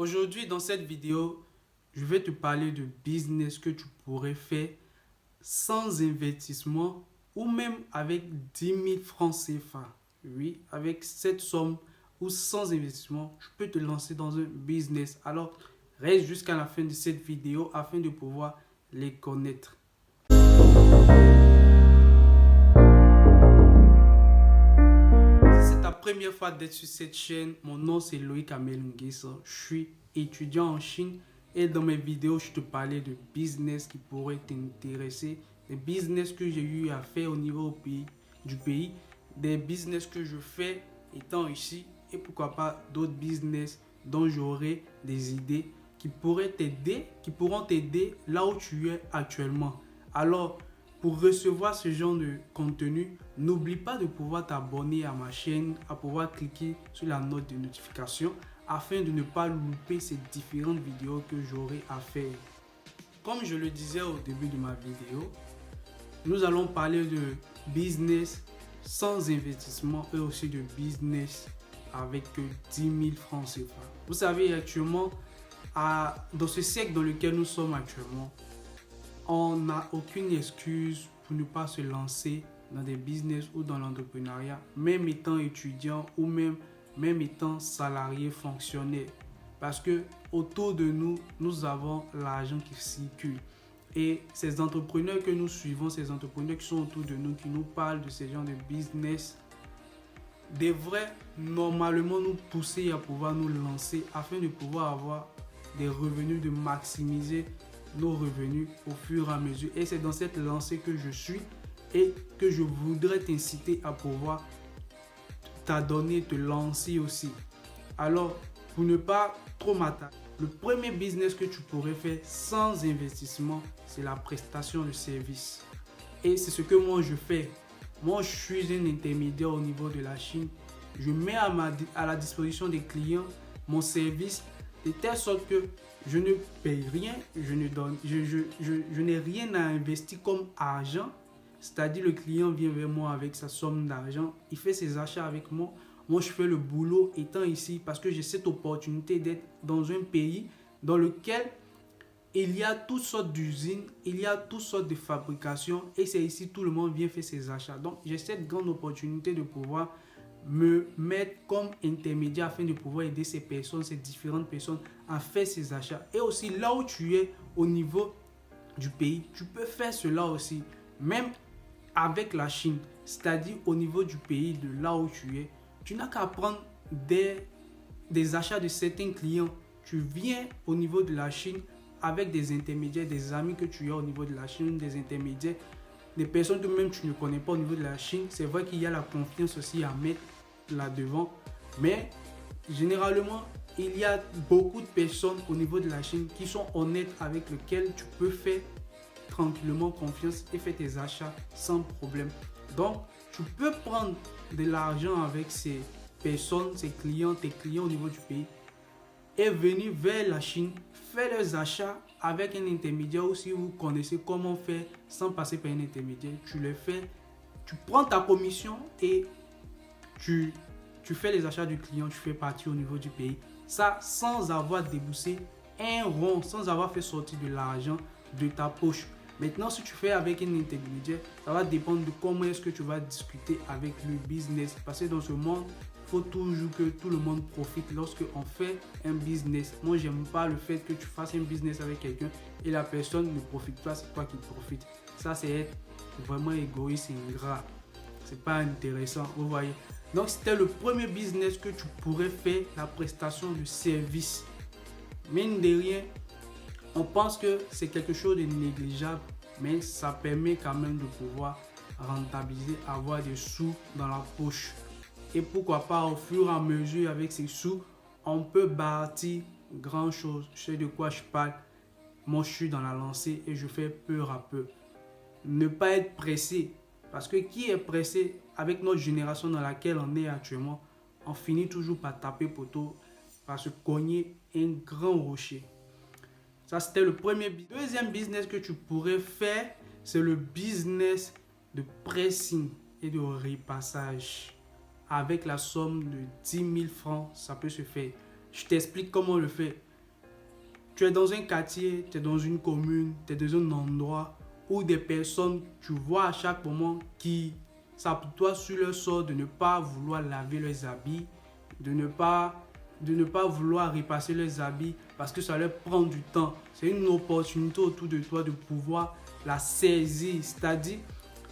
Aujourd'hui, dans cette vidéo, je vais te parler de business que tu pourrais faire sans investissement ou même avec 10 000 francs CFA. Oui, avec cette somme ou sans investissement, tu peux te lancer dans un business. Alors, reste jusqu'à la fin de cette vidéo afin de pouvoir les connaître. Si c'est ta première fois d'être sur cette chaîne, mon nom c'est Loïc Amelungisa. Je suis étudiant en Chine et dans mes vidéos, je te parlais de business qui pourraient t'intéresser, des business que j'ai eu à faire au niveau du pays, des business que je fais étant ici et pourquoi pas d'autres business dont j'aurai des idées qui pourront t'aider là où tu es actuellement. Alors, pour recevoir ce genre de contenu, n'oublie pas de pouvoir t'abonner à ma chaîne, à pouvoir cliquer sur la note de notification afin de ne pas louper ces différentes vidéos que j'aurai à faire. Comme je le disais au début de ma vidéo, nous allons parler de business sans investissement et aussi de business avec 10 000 francs CFA. Vous savez, actuellement, dans ce siècle dans lequel nous sommes actuellement, on n'a aucune excuse pour ne pas se lancer dans des business ou dans l'entrepreneuriat, même étant étudiant ou même étant salarié fonctionnaire. Parce que autour de nous, nous avons l'argent qui circule. Et ces entrepreneurs que nous suivons, ces entrepreneurs qui sont autour de nous, qui nous parlent de ces genres de business, devraient normalement nous pousser à pouvoir nous lancer afin de pouvoir avoir des revenus, de maximiser nos revenus au fur et à mesure. Et c'est dans cette lancée que je suis et que je voudrais t'inciter à pouvoir t'adonner, te lancer aussi. Alors, pour ne pas trop m'attarder, le premier business que tu pourrais faire sans investissement, c'est la prestation de services. Et c'est ce que moi je fais. Moi, je suis un intermédiaire au niveau de la Chine. Je mets à la disposition des clients mon service de telle sorte que je ne paye rien, je n'ai rien à investir comme argent. C'est-à-dire le client vient vers moi avec sa somme d'argent, il fait ses achats avec moi. Moi, je fais le boulot étant ici parce que j'ai cette opportunité d'être dans un pays dans lequel il y a toutes sortes d'usines, il y a toutes sortes de fabrications et c'est ici tout le monde vient faire ses achats. Donc, j'ai cette grande opportunité de pouvoir me mettre comme intermédiaire afin de pouvoir aider ces personnes, ces différentes personnes à faire ces achats. Et aussi là où tu es au niveau du pays, tu peux faire cela aussi, même avec la Chine, c'est-à-dire au niveau du pays de là où tu es. Tu n'as qu'à prendre des achats de certains clients. Tu viens au niveau de la Chine avec des intermédiaires, des amis que tu as au niveau de la Chine, des intermédiaires, des personnes que même tu ne connais pas au niveau de la Chine. C'est vrai qu'il y a la confiance aussi à mettre là-devant, mais généralement, il y a beaucoup de personnes au niveau de la Chine qui sont honnêtes avec lesquelles tu peux faire tranquillement confiance et faire tes achats sans problème. Donc, tu peux prendre de l'argent avec ces personnes, ces clients, tes clients au niveau du pays et venir vers la Chine, faire leurs achats avec un intermédiaire ou si vous connaissez comment faire sans passer par un intermédiaire, tu le fais, tu prends ta commission et tu fais les achats du client, tu fais partie au niveau du pays. Ça, sans avoir déboursé un rond, sans avoir fait sortir de l'argent de ta poche. Maintenant, si tu fais avec un intermédiaire, ça va dépendre de comment est-ce que tu vas discuter avec le business. Parce que dans ce monde, il faut toujours que tout le monde profite lorsqu'on fait un business. Moi, j'aime pas le fait que tu fasses un business avec quelqu'un et la personne ne profite pas, c'est toi qui profites. Ça, c'est être vraiment égoïste et ingrat. C'est pas intéressant, vous voyez. Donc, c'était le premier business que tu pourrais faire, la prestation de service. Mine de rien, on pense que c'est quelque chose de négligeable, mais ça permet quand même de pouvoir rentabiliser, avoir des sous dans la poche. Et pourquoi pas, au fur et à mesure, avec ces sous, on peut bâtir grand chose. Je sais de quoi je parle. Moi, je suis dans la lancée et je fais peu à peu. Ne pas être pressé. Parce que qui est pressé avec notre génération dans laquelle on est actuellement, on finit toujours par taper poteau, par se cogner un grand rocher. Ça, c'était le premier business. Deuxième business que tu pourrais faire, c'est le business de pressing et de repassage. Avec la somme de 10 000 francs, ça peut se faire. Je t'explique comment on le fait. tu es dans un quartier, tu es dans une commune, tu es dans un endroit où des personnes, tu vois à chaque moment qui s'apitoient sur leur sort de ne pas vouloir laver leurs habits, de ne pas vouloir repasser leurs habits parce que ça leur prend du temps. C'est une opportunité autour de toi de pouvoir la saisir. C'est-à-dire,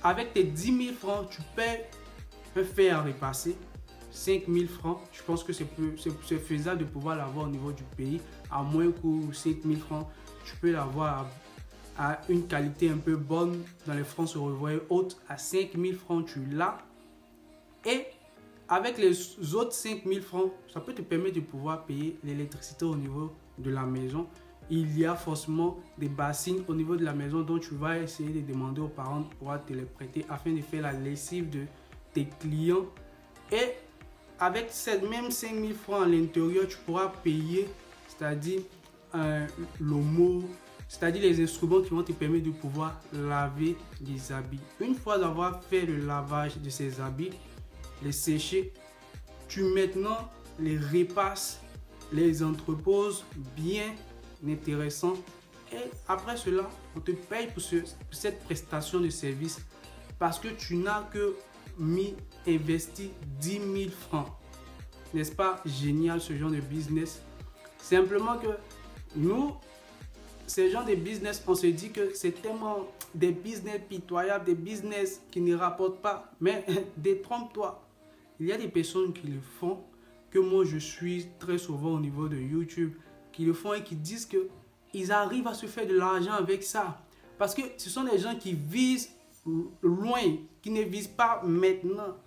avec tes 10 000 francs, tu payes un fer à repasser. 5 000 francs, je pense que c'est faisable de pouvoir l'avoir au niveau du pays. À moins que 5 000 francs, tu peux l'avoir à une qualité un peu bonne dans les francs se revoient hautes. À 5 000 francs, tu l'as. Et avec les autres 5 000 francs, ça peut te permettre de pouvoir payer l'électricité au niveau de la maison. Il y a forcément des bassines au niveau de la maison dont tu vas essayer de demander aux parents de pouvoir te les prêter afin de faire la lessive de tes clients. Et avec ces mêmes 5 000 francs à l'intérieur, tu pourras payer, c'est-à-dire l'homo, c'est-à-dire les instruments qui vont te permettre de pouvoir laver les habits. Une fois d'avoir fait le lavage de ces habits, les sécher, tu maintenant les repasses, les entreposes bien intéressant. Et après cela, on te paye pour cette prestation de service parce que tu n'as que investi 10 000 francs. N'est-ce pas génial ce genre de business? Simplement que nous, ce genre de business, on se dit que c'est tellement des business pitoyables, des business qui ne rapportent pas. Mais détrompe-toi. Il y a des personnes qui le font, que moi je suis très souvent au niveau de YouTube, qui le font et qui disent qu'ils arrivent à se faire de l'argent avec ça. Parce que ce sont des gens qui visent loin, qui ne visent pas maintenant.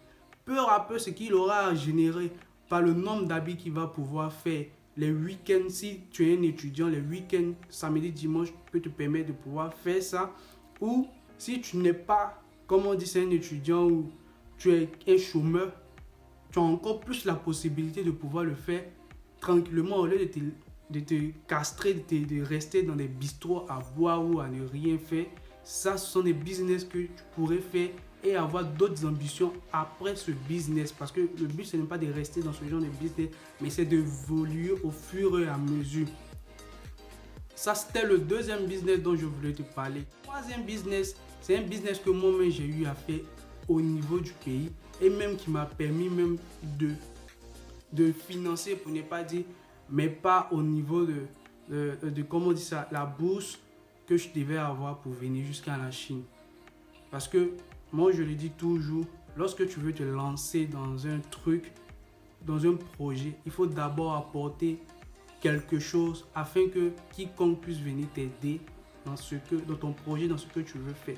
Peu à peu, ce qu'il aura à générer par le nombre d'habits qu'il va pouvoir faire. Les week-ends, si tu es un étudiant, les week-ends, samedi, dimanche, peut te permettre de pouvoir faire ça. Ou si tu n'es pas, comme on dit, c'est un étudiant ou tu es un chômeur, tu as encore plus la possibilité de pouvoir le faire tranquillement au lieu de te castrer, de rester dans des bistrots à boire ou à ne rien faire. Ça, ce sont des business que tu pourrais faire et avoir d'autres ambitions après ce business. Parce que le but, ce n'est pas de rester dans ce genre de business, mais c'est d'évoluer au fur et à mesure. Ça, c'était le deuxième business dont je voulais te parler. Troisième business, c'est un business que moi-même j'ai eu à faire au niveau du pays et même qui m'a permis même de financer, pour ne pas dire, mais pas au niveau de comment on dit ça, la bourse que je devais avoir pour venir jusqu'à la Chine. Parce que moi je le dis toujours, lorsque tu veux te lancer dans un truc, dans un projet, il faut d'abord apporter quelque chose afin que quiconque puisse venir t'aider dans ton projet, dans ce que tu veux faire.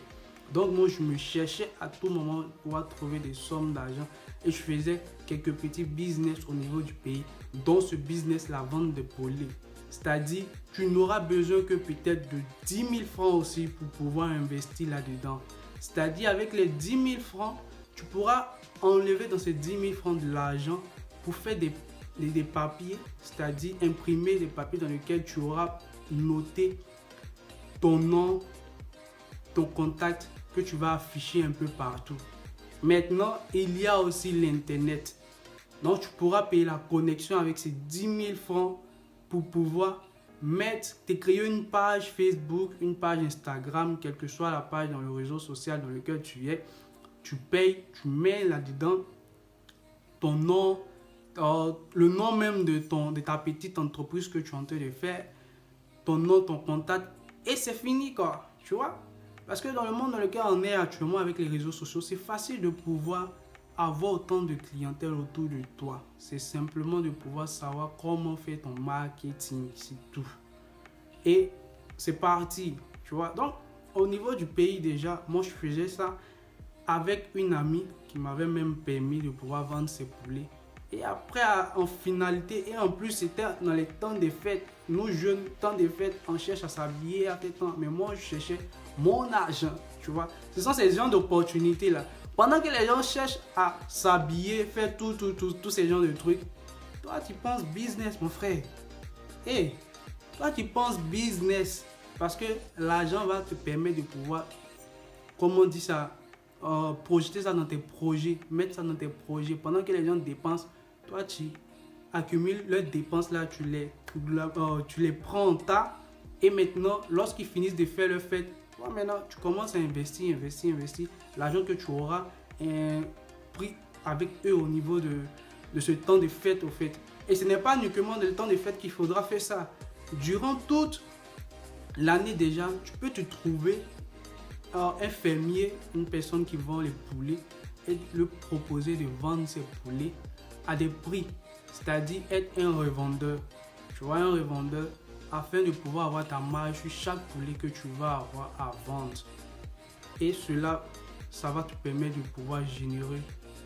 Donc moi je me cherchais à tout moment pour trouver des sommes d'argent et je faisais quelques petits business au niveau du pays, dont ce business, la vente de poulets. C'est-à-dire, tu n'auras besoin que peut-être de 10 000 francs aussi pour pouvoir investir là-dedans. C'est-à-dire, avec les 10 000 francs, tu pourras enlever dans ces 10 000 francs de l'argent pour faire des papiers, c'est-à-dire imprimer des papiers dans lesquels tu auras noté ton nom, ton contact que tu vas afficher un peu partout. Maintenant, il y a aussi l'Internet. Donc, tu pourras payer la connexion avec ces 10 000 francs pour pouvoir te créer une page Facebook, une page Instagram, quelle que soit la page dans le réseau social dans lequel tu es. Tu payes, tu mets là-dedans ton nom, le nom même de ta petite entreprise que tu es en train de faire, ton nom, ton contact, et c'est fini quoi, tu vois. Parce que dans le monde dans lequel on est actuellement avec les réseaux sociaux, c'est facile de pouvoir avoir autant de clientèle autour de toi. C'est simplement de pouvoir savoir comment faire ton marketing, c'est tout. Et c'est parti, tu vois. Donc, au niveau du pays déjà, moi je faisais ça avec une amie qui m'avait même permis de pouvoir vendre ses poulets. Et après, en finalité, et en plus, c'était dans les temps des fêtes. Nous jeunes, temps des fêtes, on cherche à s'habiller à tes temps. Mais moi, je cherchais mon argent, tu vois. Ce sont ces genres d'opportunités-là. Pendant que les gens cherchent à s'habiller, faire tous ces genres de trucs, toi, tu penses business, mon frère. Et toi, tu penses business. Parce que l'argent va te permettre de pouvoir, comment on dit ça, projeter ça dans tes projets, mettre ça dans tes projets. Pendant que les gens dépensent, toi, tu accumulent leurs dépenses là, tu les prends en tas. Et maintenant, lorsqu'ils finissent de faire leur fête, toi maintenant, tu commences à investir. L'argent que tu auras est pris avec eux au niveau de ce temps de fête au fait. Et ce n'est pas uniquement le temps de fête qu'il faudra faire ça. Durant toute l'année déjà, tu peux te trouver un fermier, une personne qui vend les poulets et le proposer de vendre ses poulets à des prix. C'est-à-dire être un revendeur. Tu vois, un revendeur afin de pouvoir avoir ta marge sur chaque poulet que tu vas avoir à vendre. Et cela, ça va te permettre de pouvoir générer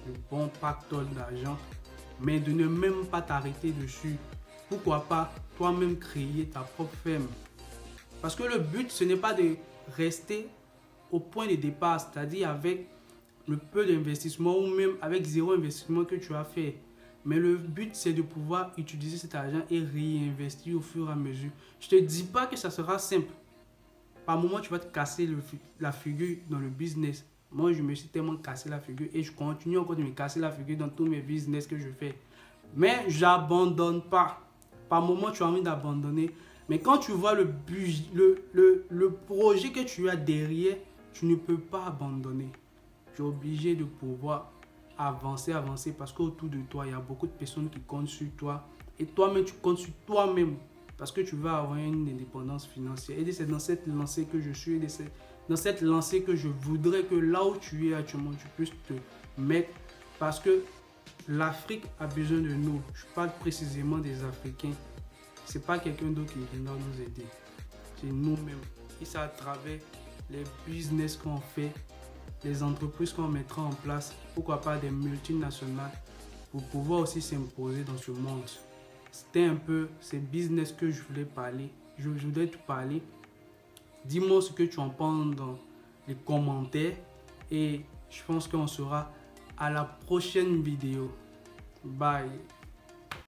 de bons pactoles d'argent, mais de ne même pas t'arrêter dessus. Pourquoi pas toi-même créer ta propre ferme? Parce que le but, ce n'est pas de rester au point de départ, c'est-à-dire avec le peu d'investissement ou même avec zéro investissement que tu as fait. Mais le but, c'est de pouvoir utiliser cet argent et réinvestir au fur et à mesure. Je ne te dis pas que ça sera simple. Par moment, tu vas te casser la figure dans le business. Moi, je me suis tellement cassé la figure et je continue encore de me casser la figure dans tous mes business que je fais. Mais j'abandonne pas. Par moment, tu as envie d'abandonner. Mais quand tu vois le projet que tu as derrière, tu ne peux pas abandonner. Tu es obligé de pouvoir avancer parce qu'autour de toi, il y a beaucoup de personnes qui comptent sur toi. Et toi-même, tu comptes sur toi-même parce que tu vas avoir une indépendance financière. Et c'est dans cette lancée que je suis, dans cette lancée que je voudrais que là où tu es actuellement, tu puisses te mettre parce que l'Afrique a besoin de nous. Je parle précisément des Africains. Ce n'est pas quelqu'un d'autre qui viendra nous aider. C'est nous-mêmes. Et c'est à travers les business qu'on fait, les entreprises qu'on mettra en place, pourquoi pas des multinationales, pour pouvoir aussi s'imposer dans ce monde. C'était un peu ces business que je voulais parler. Je voudrais te parler. Dis-moi ce que tu en penses dans les commentaires. Et je pense qu'on sera à la prochaine vidéo. Bye.